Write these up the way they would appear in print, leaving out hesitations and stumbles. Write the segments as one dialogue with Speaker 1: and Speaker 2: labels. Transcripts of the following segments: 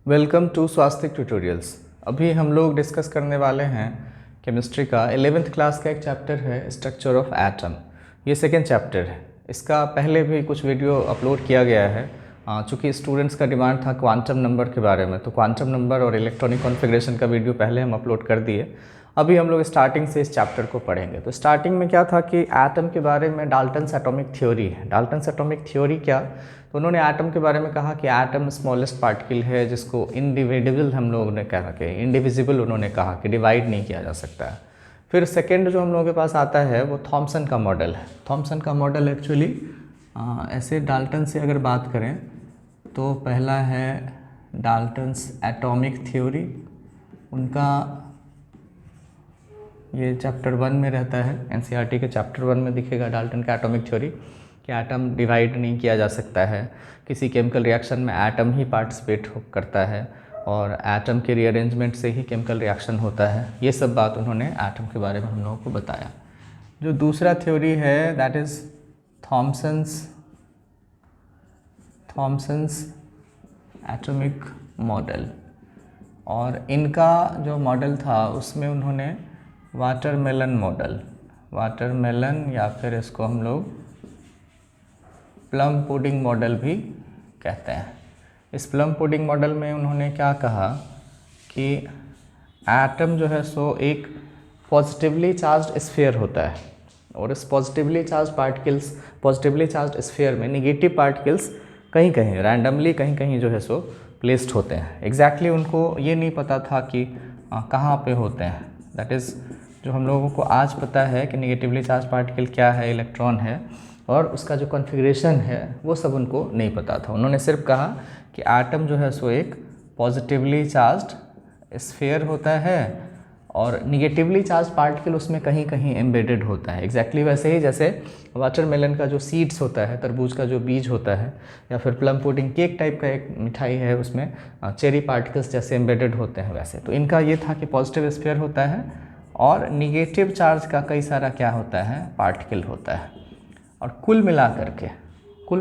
Speaker 1: Welcome to स्वास्थ्य tutorials. अभी हम लोग डिस्कस करने वाले हैं केमिस्ट्री का 11th क्लास का एक चैप्टर है स्ट्रक्चर ऑफ एटम। ये सेकेंड चैप्टर है। इसका पहले भी कुछ वीडियो अपलोड किया गया है। चूँकि स्टूडेंट्स का डिमांड था क्वांटम नंबर के बारे में, तो क्वांटम नंबर और इलेक्ट्रॉनिक कॉन्फ़िगरेशन का वीडियो पहले हम अपलोड कर दिए। अभी हम लोग स्टार्टिंग से इस चैप्टर को पढ़ेंगे। तो स्टार्टिंग में क्या था कि एटम के बारे में डाल्टन्स एटॉमिक थ्योरी है। डाल्टन्स एटॉमिक थ्योरी क्या, तो उन्होंने एटम के बारे में कहा कि एटम स्मॉलेस्ट पार्टिकल है जिसको इनडिविजिबल हम लोगों ने कहा कि इंडिविजिबल, उन्होंने कहा कि डिवाइड नहीं किया जा सकता है। फिर सेकेंड जो हम लोगों के पास आता है वो थॉमसन का मॉडल है। थॉमसन का मॉडल एक्चुअली ऐसे डाल्टन से अगर बात करें तो पहला है डाल्टन्स एटॉमिक थ्योरी। उनका ये चैप्टर 1 में रहता है, एनसीईआरटी के चैप्टर 1 में दिखेगा डाल्टन का एटॉमिक थ्योरी कि एटम डिवाइड नहीं किया जा सकता है, किसी केमिकल रिएक्शन में एटम ही पार्टिसिपेट करता है और एटम के रीअरेंजमेंट से ही केमिकल रिएक्शन होता है। ये सब बात उन्होंने एटम के बारे में हम लोगों को बताया। जो दूसरा थ्योरी है that is Thomson's atomic model, और इनका जो मॉडल था उसमें उन्होंने वाटरमेलन मॉडल, वाटरमेलन या फिर इसको हम लोग प्लम पुडिंग मॉडल भी कहते हैं। इस प्लम पुडिंग मॉडल में उन्होंने क्या कहा कि एटम जो है सो एक पॉजिटिवली चार्ज्ड स्फीयर होता है और इस पॉजिटिवली चार्ज्ड स्फीयर में निगेटिव पार्टिकल्स कहीं कहीं रैंडमली कहीं जो है सो प्लेस्ड होते हैं। एग्जैक्टली उनको ये नहीं पता था कि कहाँ पे होते हैं। दैट इज़ जो हम लोगों को आज पता है कि निगेटिवली चार्ज पार्टिकल क्या है, इलेक्ट्रॉन है, और उसका जो कॉन्फ़िगरेशन है वो सब उनको नहीं पता था। उन्होंने सिर्फ कहा कि एटम जो है सो एक पॉजिटिवली चार्ज्ड स्फीयर होता है और निगेटिवली चार्ज पार्टिकल उसमें कहीं कहीं एम्बेडेड होता है। एग्जैक्टली वैसे ही जैसे वाटरमेलन का जो सीड्स होता है, तरबूज का जो बीज होता है, या फिर प्लम पुडिंग केक टाइप का एक मिठाई है उसमें चेरी पार्टिकल्स जैसे एम्बेडेड होते हैं, वैसे तो इनका ये था कि पॉजिटिव स्फीयर होता है और निगेटिव चार्ज का कई सारा क्या होता है, पार्टिकल होता है। और कुल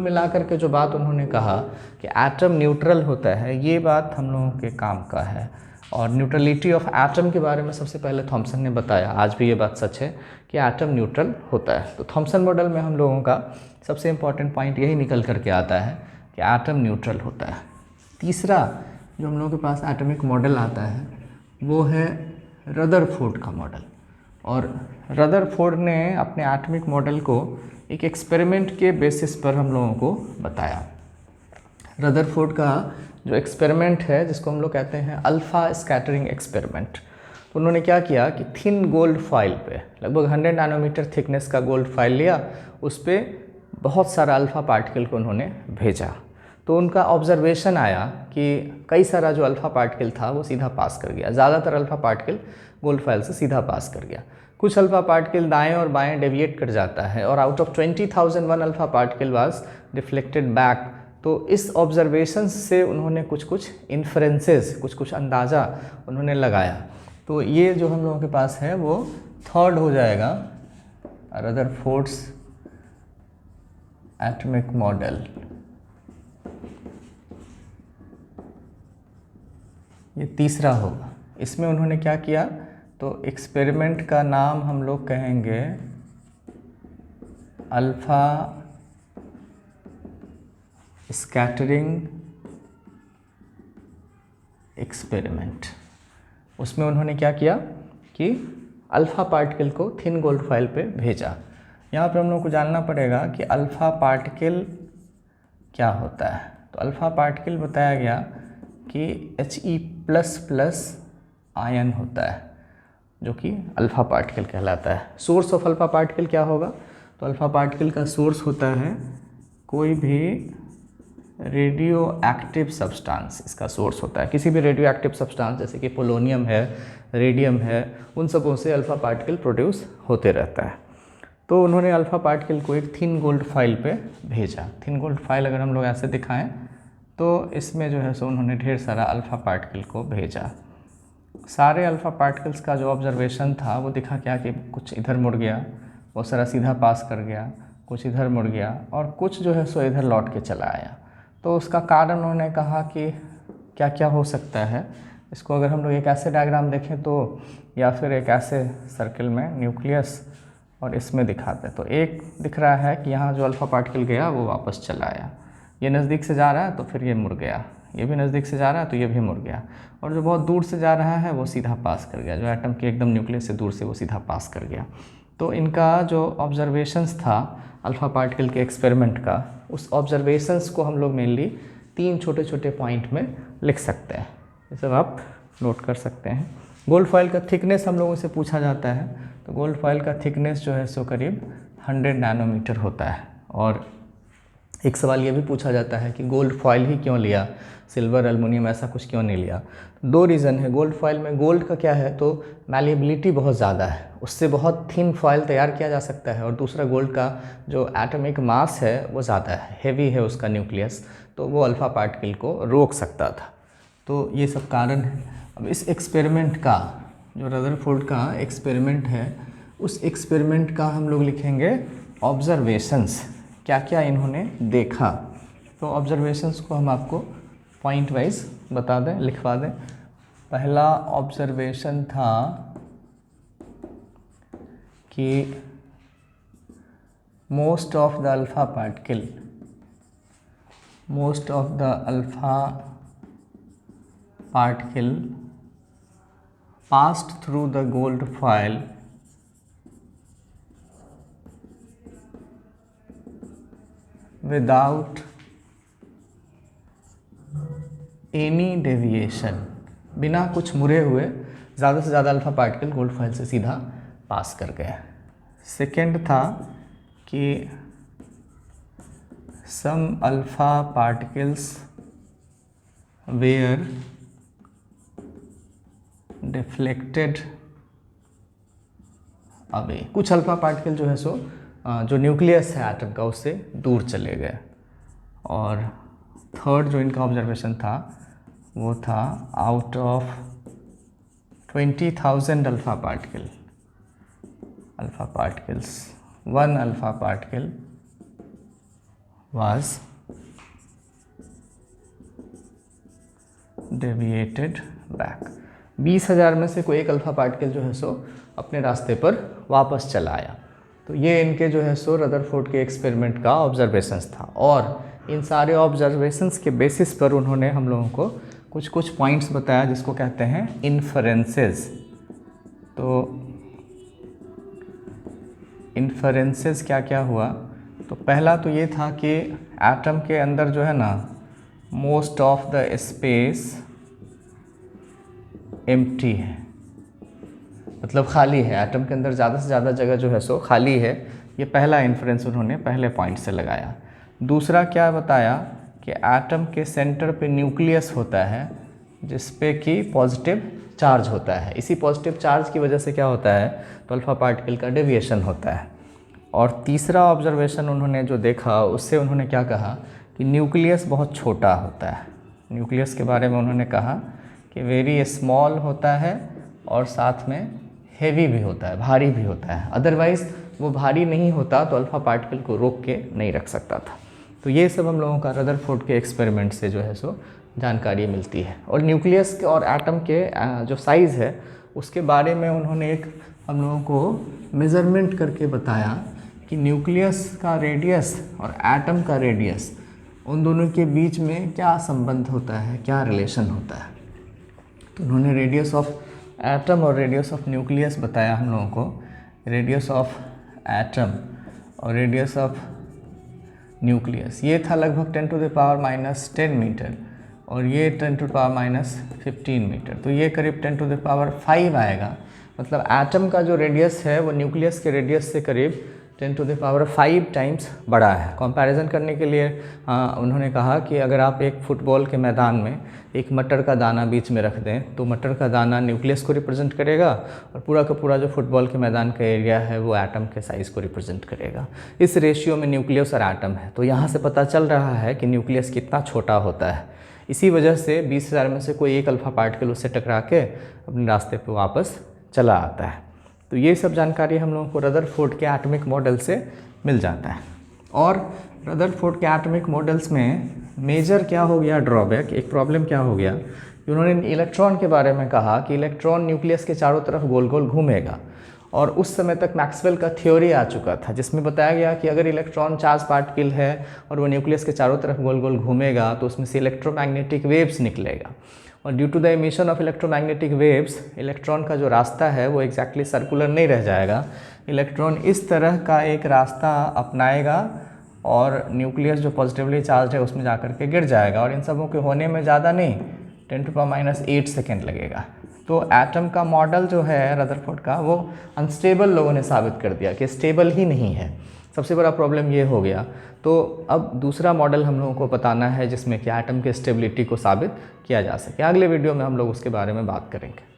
Speaker 1: मिलाकर के जो बात उन्होंने कहा कि एटम न्यूट्रल होता है, ये बात हम लोगों के काम का है। और न्यूट्रलिटी ऑफ एटम के बारे में सबसे पहले थॉमसन ने बताया। आज भी ये बात सच है कि एटम न्यूट्रल होता है। तो थॉमसन मॉडल में हम लोगों का सबसे इम्पॉर्टेंट पॉइंट यही निकल करके आता है कि एटम न्यूट्रल होता है। तीसरा जो हम लोगों के पास एटॉमिक मॉडल आता है वो है रदरफोर्ड का मॉडल। और रदरफोर्ड ने अपने एटॉमिक मॉडल को एक एक्सपेरिमेंट के बेसिस पर हम लोगों को बताया। रदरफोर्ड का जो एक्सपेरिमेंट है जिसको हम लोग कहते हैं अल्फ़ा स्कैटरिंग एक्सपेरिमेंट, उन्होंने क्या किया कि थिन गोल्ड फॉइल पे लगभग 100 नैनोमीटर थिकनेस का गोल्ड फॉइल लिया, उस पर बहुत सारा अल्फ़ा पार्टिकल को उन्होंने भेजा। तो उनका ऑब्जर्वेशन आया कि कई सारा जो अल्फ़ा पार्टिकल था वो सीधा पास कर गया। ज़्यादातर अल्फ़ा पार्टिकल गोल्ड फॉइल से सीधा पास कर गया। कुछ अल्फ़ा पार्टिकल दाएं और बाएं डेविएट कर जाता है और out of 20,000 one alpha particle was reflected back. तो इस ऑब्जर्वेशन से उन्होंने कुछ इन्फ्रेंसेस, कुछ अंदाज़ा उन्होंने लगाया। तो ये जो हम लोगों के पास है वो थर्ड हो जाएगा रदरफोर्ड्स एटॉमिक मॉडल। ये तीसरा होगा। इसमें उन्होंने क्या किया, तो एक्सपेरिमेंट का नाम हम लोग कहेंगे अल्फ़ा स्कैटरिंग एक्सपेरिमेंट। उसमें उन्होंने क्या किया कि अल्फ़ा पार्टिकल को थिन गोल्ड फॉइल पे भेजा। यहाँ पे हम लोग को जानना पड़ेगा कि अल्फ़ा पार्टिकल क्या होता है। तो अल्फ़ा पार्टिकल बताया गया कि He++ आयन होता है जो कि अल्फ़ा पार्टिकल कहलाता है। सोर्स ऑफ अल्फ़ा पार्टिकल क्या होगा, तो अल्फ़ा पार्टिकल का सोर्स होता है कोई भी रेडियो एक्टिव सब्सटेंस, इसका सोर्स होता है किसी भी रेडियो एक्टिव सब्सटेंस, जैसे कि पोलोनियम है, रेडियम है, उन सबों से अल्फ़ा पार्टिकल प्रोड्यूस होते रहता है। तो उन्होंने अल्फ़ा पार्टिकल को एक थिन गोल्ड फाइल पे भेजा। थिन गोल्ड फाइल अगर हम लोग ऐसे दिखाएं तो इसमें जो है सो उन्होंने ढेर सारा अल्फ़ा पार्टिकल को भेजा। सारे अल्फ़ा पार्टिकल्स का जो ऑब्जर्वेशन था वो दिखा क्या कि कुछ इधर मुड़ गया, बहुत सारा सीधा पास कर गया, कुछ इधर मुड़ गया और कुछ जो है सो इधर लौट के चला आया। तो उसका कारण उन्होंने कहा कि क्या क्या हो सकता है, इसको अगर हम लोग एक ऐसे डायग्राम देखें तो, या फिर एक ऐसे सर्कल में न्यूक्लियस और इसमें दिखाते हैं, तो एक दिख रहा है कि यहाँ जो अल्फ़ा पार्टिकल गया वो वापस चला आया, ये नज़दीक से जा रहा है तो फिर ये मुड़ गया, ये भी नज़दीक से जा रहा है तो ये भी मुड़ गया, और जो बहुत दूर से जा रहा है वो सीधा पास कर गया, जो एटम के एकदम न्यूक्लियस से दूर से वो सीधा पास कर गया। तो इनका जो ऑब्जर्वेशंस था अल्फ़ा पार्टिकल के एक्सपेरिमेंट का, उस ऑब्जर्वेशंस को हम लोग मेनली 3 छोटे छोटे पॉइंट में लिख सकते हैं, ये सब आप नोट कर सकते हैं। गोल्ड फॉइल का थिकनेस हम लोगों से पूछा जाता है, तो गोल्ड फॉइल का थिकनेस जो है सो करीब 100 नैनोमीटर होता है। और एक सवाल ये भी पूछा जाता है कि गोल्ड फॉइल ही क्यों लिया, सिल्वर एल्युमिनियम ऐसा कुछ क्यों नहीं लिया। 2 रीज़न है गोल्ड फॉइल में। गोल्ड का क्या है, तो मैलिएबिलिटी बहुत ज़्यादा है, उससे बहुत थिन फॉइल तैयार किया जा सकता है, और दूसरा गोल्ड का जो एटॉमिक मास है वो ज़्यादा है, हेवी है उसका न्यूक्लियस, तो वो अल्फ़ा पार्टिकल को रोक सकता था। तो ये सब कारण है। अब इस एक्सपेरिमेंट का, जो रदरफोर्ड का एक्सपेरिमेंट है, उस एक्सपेरिमेंट का हम लोग लिखेंगे ऑब्जर्वेशंस, क्या क्या इन्होंने देखा। तो ऑब्जर्वेशंस को हम आपको पॉइंट वाइज बता दें, लिखवा दें। पहला ऑब्जर्वेशन था कि most of the alpha particle passed through the gold foil without any deviation, बिना कुछ मुड़े हुए ज़्यादा से ज़्यादा अल्फ़ा पार्टिकल गोल्ड फॉइल से सीधा पास कर गए। सेकेंड था कि some alpha particles were deflected away, कुछ अल्फा पार्टिकल जो है सो जो न्यूक्लियस है एटम का उससे दूर चले गए। और थर्ड जो इनका ऑब्जर्वेशन था वो था out of 20,000 alpha particles 1 alpha particle was deviated back। 20,000 में से कोई एक अल्फ़ा पार्टिकल जो है सो अपने रास्ते पर वापस चला आया। तो ये इनके जो है सो रदरफोर्ड के एक्सपेरिमेंट का ऑब्जर्वेशंस था, और इन सारे ऑब्जर्वेशंस के बेसिस पर उन्होंने हम लोगों को कुछ कुछ पॉइंट्स बताया जिसको कहते हैं इन्फरेंसेस। तो इन्फरेंसेस क्या क्या हुआ, तो पहला तो ये था कि एटम के अंदर जो है ना most of the space empty है, मतलब खाली है, एटम के अंदर ज़्यादा से ज़्यादा जगह जो है सो खाली है। ये पहला इन्फ्रेंस उन्होंने पहले पॉइंट से लगाया। दूसरा क्या बताया कि एटम के सेंटर पे न्यूक्लियस होता है जिस पे कि पॉजिटिव चार्ज होता है, इसी पॉजिटिव चार्ज की वजह से क्या होता है, तो अल्फ़ा पार्टिकल का डेविएशन होता है। और तीसरा ऑब्जर्वेशन उन्होंने जो देखा उससे उन्होंने क्या कहा कि न्यूक्लियस बहुत छोटा होता है। न्यूक्लियस के बारे में उन्होंने कहा कि वेरी स्मॉल होता है और साथ में हेवी भी होता है, भारी भी होता है। अदरवाइज़ वो भारी नहीं होता तो अल्फ़ा पार्टिकल को रोक के नहीं रख सकता था। तो ये सब हम लोगों का रदरफोर्ड के एक्सपेरिमेंट से जो है सो जानकारी मिलती है। और न्यूक्लियस के और एटम के जो साइज़ है उसके बारे में उन्होंने एक हम लोगों को मेज़रमेंट करके बताया कि न्यूक्लियस का रेडियस और एटम का रेडियस, उन दोनों के बीच में क्या संबंध होता है, क्या रिलेशन होता है। तो उन्होंने रेडियस ऑफ एटम और रेडियस ऑफ न्यूक्लियस बताया हम लोगों को। रेडियस ऑफ एटम और रेडियस ऑफ न्यूक्लियस ये था लगभग 10⁻⁻10 मीटर, और ये 10⁻⁻15 मीटर, तो ये करीब 10⁵ आएगा। मतलब एटम का जो रेडियस है वो न्यूक्लियस के रेडियस से करीब 10⁵ टाइम्स बड़ा है। कंपैरिजन करने के लिए उन्होंने कहा कि अगर आप एक फुटबॉल के मैदान में एक मटर का दाना बीच में रख दें तो मटर का दाना न्यूक्लियस को रिप्रेजेंट करेगा, और पूरा का पूरा जो फुटबॉल के मैदान का एरिया है वो एटम के साइज़ को रिप्रेजेंट करेगा। इस रेशियो में न्यूक्लियस और एटम है। तो यहाँ से पता चल रहा है कि न्यूक्लियस कितना छोटा होता है। इसी वजह से 20,000 में से कोई एक अल्फ़ा पार्टिकल उससे टकरा के अपने रास्ते पर वापस चला आता है। तो ये सब जानकारी हम लोगों को रदरफोर्ड के एटॉमिक मॉडल से मिल जाता है। और रदरफोर्ड के एटॉमिक मॉडल्स में मेजर क्या हो गया ड्रॉबैक, एक प्रॉब्लम क्या हो गया कि उन्होंने इलेक्ट्रॉन के बारे में कहा कि इलेक्ट्रॉन न्यूक्लियस के चारों तरफ गोल गोल घूमेगा, और उस समय तक मैक्सवेल का थ्योरी आ चुका था जिसमें बताया गया कि अगर इलेक्ट्रॉन चार्ज पार्टिकल है और वो न्यूक्लियस के चारों तरफ गोल गोल घूमेगा तो उसमें से इलेक्ट्रोमैग्नेटिक वेव्स निकलेगा, और due to the emission of electromagnetic waves electron का जो रास्ता है वो एग्जैक्टली सर्कुलर नहीं रह जाएगा, इलेक्ट्रॉन इस तरह का एक रास्ता अपनाएगा और न्यूक्लियस जो पॉजिटिवली चार्ज है उसमें जाकर के गिर जाएगा, और इन सबों के होने में ज़्यादा नहीं 10⁻⁸ सेकेंड लगेगा। तो एटम का मॉडल जो है रदरफोर्ड का वो अनस्टेबल लोगों ने साबित कर दिया कि स्टेबल ही नहीं है, सबसे बड़ा प्रॉब्लम ये हो गया। तो अब दूसरा मॉडल हम लोगों को बताना है जिसमें कि एटम के स्टेबिलिटी को साबित किया जा सके। अगले वीडियो में हम लोग उसके बारे में बात करेंगे।